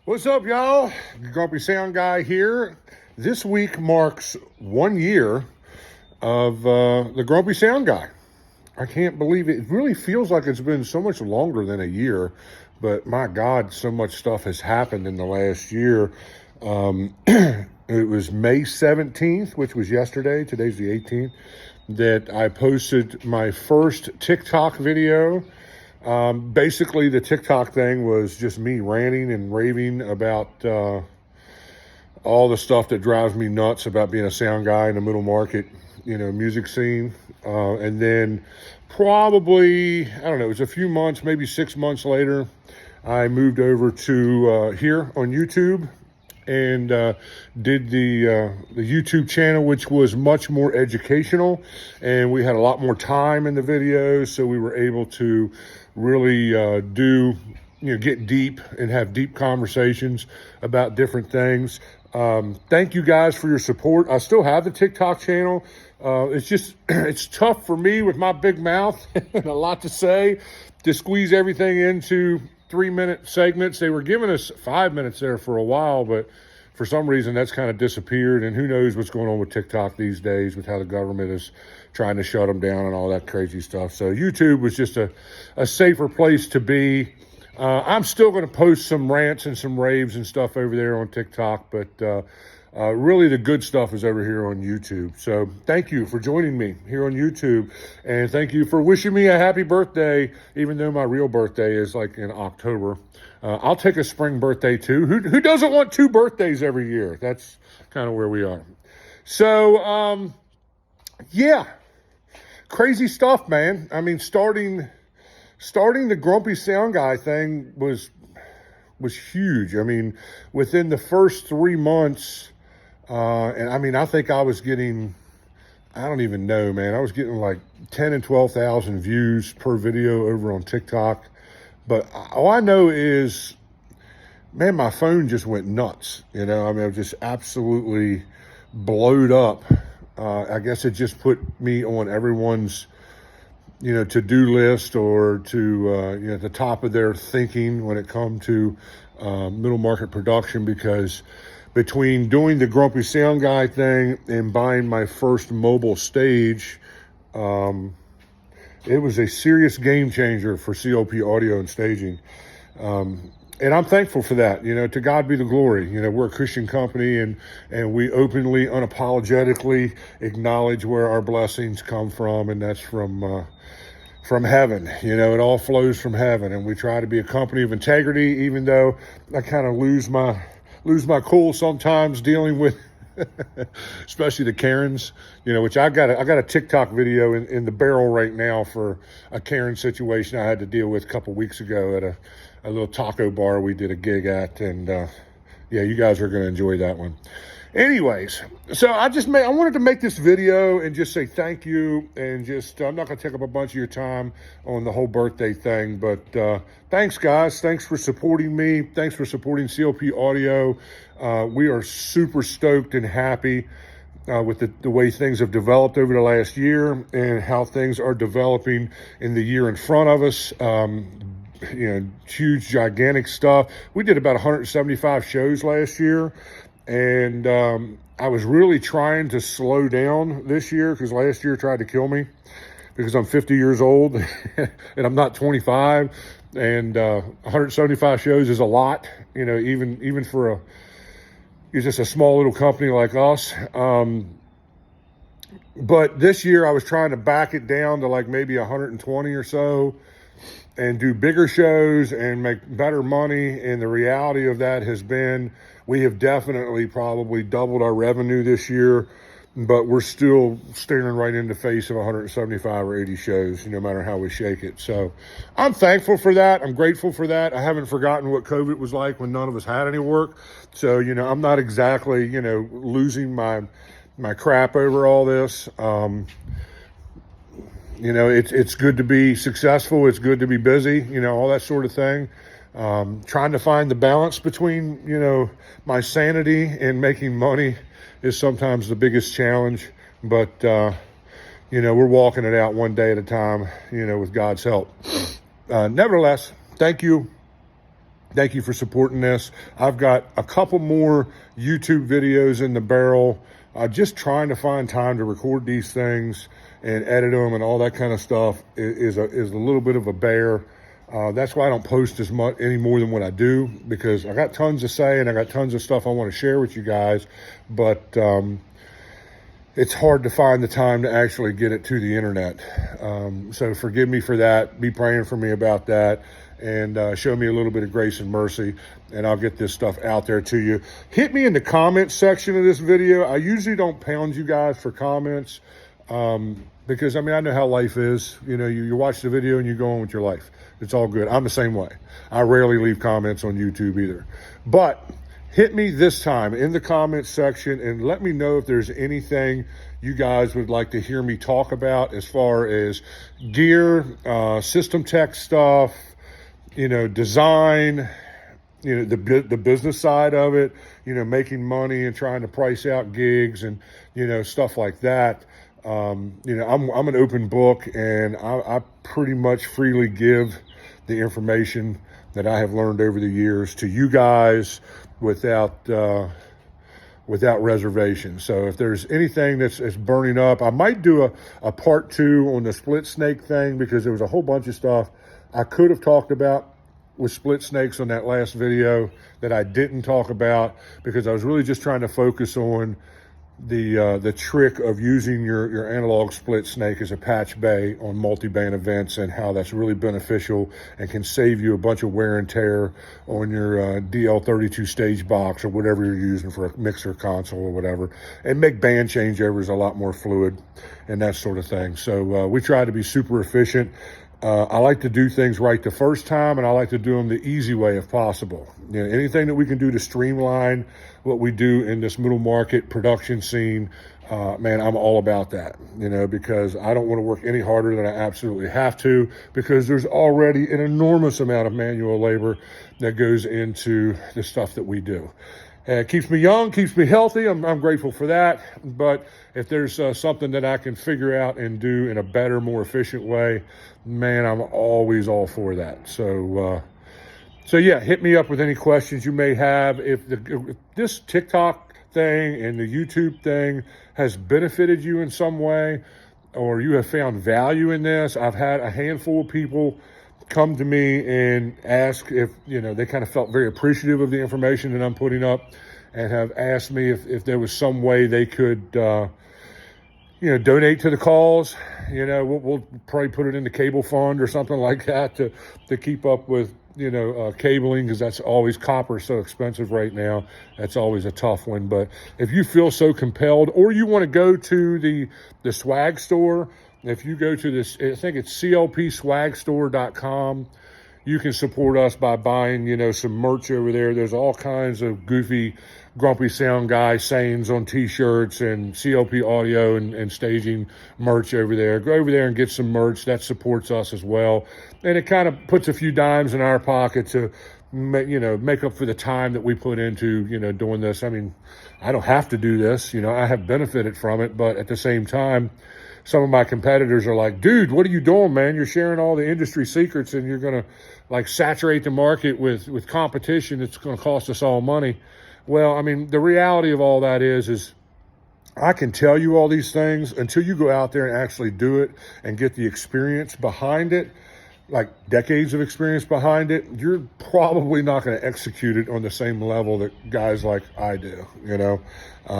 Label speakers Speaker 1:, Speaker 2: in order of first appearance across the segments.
Speaker 1: What's up, y'all? Grumpy Sound Guy here. This week marks 1 year of the Grumpy Sound Guy. I can't believe it. It really feels like it's been so much longer than a year, but my God, so much stuff has happened in the last year. It was May 17th, which was yesterday. Today's the 18th, that I posted my first TikTok video. Basically, the TikTok thing was just me ranting and raving about all the stuff that drives me nuts about being a sound guy in the middle market, music scene. And then probably, I don't know, it was a few months, maybe 6 months later, I moved over to here on YouTube and did the YouTube channel, which was much more educational, and we had a lot more time in the videos, so we were able to really get deep and have deep conversations about different things. Thank you guys for your support. I still have the TikTok channel. It's tough for me with my big mouth and a lot to say to squeeze everything into 3-minute segments. They were giving us 5 minutes there for a while, but for some reason that's kind of disappeared, and who knows what's going on with TikTok these days with how the government is trying to shut them down and all that crazy stuff. So YouTube was just a safer place to be. I'm still going to post some rants and some raves and stuff over there on TikTok, but really the good stuff is over here on YouTube. So thank you for joining me here on YouTube, and thank you for wishing me a happy birthday, even though my real birthday is like in October. I'll take a spring birthday too. Who doesn't want 2 birthdays every year? That's kind of where we are. So, yeah, crazy stuff, man. I mean, starting the Grumpy Sound Guy thing was huge. I mean, within the first 3 months, and I mean, I think I was getting, I don't even know, man. I was getting like 10 and 12,000 views per video over on TikTok. But all I know is, man, my phone just went nuts. I mean, I was just absolutely blowed up. I guess it just put me on everyone's, to-do list, or to, at the top of their thinking when it comes to middle market production, because between doing the Grumpy Sound Guy thing and buying my first mobile stage, it was a serious game changer for COP audio and staging. And I'm thankful for that. To God be the glory. We're a Christian company, and we openly, unapologetically acknowledge where our blessings come from, and that's from heaven. It all flows from heaven, and we try to be a company of integrity, even though I kind of lose my cool sometimes dealing with especially the Karens, which I got a TikTok video in the barrel right now for a Karen situation I had to deal with a couple weeks ago at a little taco bar we did a gig at, and yeah, you guys are going to enjoy that one. Anyways, so I wanted to make this video and just say thank you, and just, I'm not going to take up a bunch of your time on the whole birthday thing, but thanks, guys. Thanks for supporting me. Thanks for supporting COP Audio. We are super stoked and happy with the way things have developed over the last year, and how things are developing in the year in front of us. Huge, gigantic stuff. We did about 175 shows last year. And I was really trying to slow down this year, because last year tried to kill me, because I'm 50 years old and I'm not 25. And 175 shows is a lot, even for just a small little company like us. But this year I was trying to back it down to like maybe 120 or so, and do bigger shows and make better money. And the reality of that has been, we have definitely probably doubled our revenue this year, but we're still staring right in the face of 175 or 80 shows, no matter how we shake it. So I'm thankful for that. I'm grateful for that. I haven't forgotten what COVID was like when none of us had any work. So, I'm not exactly, losing my crap over all this. It's good to be successful. It's good to be busy, all that sort of thing. Trying to find the balance between, my sanity and making money is sometimes the biggest challenge. But, we're walking it out one day at a time, with God's help. Nevertheless, thank you Thank you for supporting this. I've got a couple more YouTube videos in the barrel. Just trying to find time to record these things and edit them and all that kind of stuff is a little bit of a bear. That's why I don't post as much any more than what I do, because I got tons to say and I got tons of stuff I want to share with you guys, but it's hard to find the time to actually get it to the internet. So forgive me for that. Be praying for me about that, and show me a little bit of grace and mercy, and I'll get this stuff out there to you. Hit me in the comments section of this video. I usually don't pound you guys for comments, because I mean, I know how life is. You know, you watch the video and you go on with your life. It's all good. I'm the same way. I rarely leave comments on YouTube either. But hit me this time in the comments section and let me know if there's anything you guys would like to hear me talk about as far as gear, system tech stuff, you know, design, you know, the business side of it, you know, making money and trying to price out gigs and, you know, stuff like that. You know, I'm an open book, and I pretty much freely give the information that I have learned over the years to you guys without reservation. So if there's anything that's burning up, I might do a part 2 on the split snake thing, because there was a whole bunch of stuff I could have talked about with split snakes on that last video that I didn't talk about, because I was really just trying to focus on the trick of using your analog split snake as a patch bay on multi-band events, and how that's really beneficial and can save you a bunch of wear and tear on your DL32 stage box or whatever you're using for a mixer console or whatever, and make band changeovers a lot more fluid and that sort of thing. So we try to be super efficient. I like to do things right the first time, and I like to do them the easy way if possible. You know, anything that we can do to streamline what we do in this middle market production scene, man, I'm all about that, you know, because I don't want to work any harder than I absolutely have to, because there's already an enormous amount of manual labor that goes into the stuff that we do. It keeps me young, keeps me healthy. I'm grateful for that. But if there's something that I can figure out and do in a better, more efficient way, man, I'm always all for that. So yeah, hit me up with any questions you may have. If this TikTok thing and the YouTube thing has benefited you in some way, or you have found value in this, I've had a handful of people come to me and ask if, you know, they kind of felt very appreciative of the information that I'm putting up, and have asked me if there was some way they could, you know, donate to the cause. You know, we'll probably put it in the cable fund or something like that to keep up with, you know, cabling, because that's always, copper is so expensive right now. That's always a tough one. But if you feel so compelled, or you want to go to the swag store, if you go to this, I think it's clpswagstore.com, you can support us by buying, you know, some merch over there. There's all kinds of goofy, grumpy sound guy sayings on t-shirts, and CLP audio and staging merch over there. Go over there and get some merch. That supports us as well. And it kind of puts a few dimes in our pocket to, you know, make up for the time that we put into, you know, doing this. I mean, I don't have to do this, you know, I have benefited from it, but at the same time, some of my competitors are like, dude, what are you doing, man? You're sharing all the industry secrets, and you're going to like saturate the market with competition that's going to cost us all money. Well, I mean, the reality of all that is I can tell you all these things until you go out there and actually do it and get the experience behind it, like decades of experience behind it. You're probably not going to execute it on the same level that guys like I do, you know,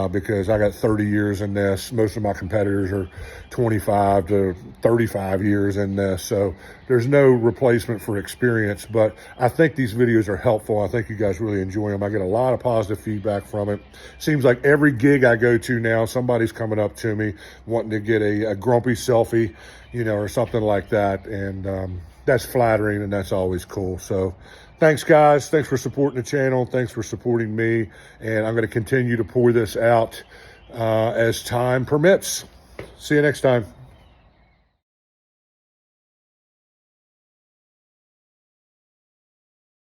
Speaker 1: because I got 30 years in this. Most of my competitors are 25 to 35 years in this. So there's no replacement for experience, but I think these videos are helpful. I think you guys really enjoy them. I get a lot of positive feedback from it. Seems like every gig I go to now, somebody's coming up to me wanting to get a grumpy selfie, you know, or something like that. And that's flattering, and that's always cool. So thanks, guys. Thanks for supporting the channel. Thanks for supporting me. And I'm going to continue to pour this out as time permits. See you next time.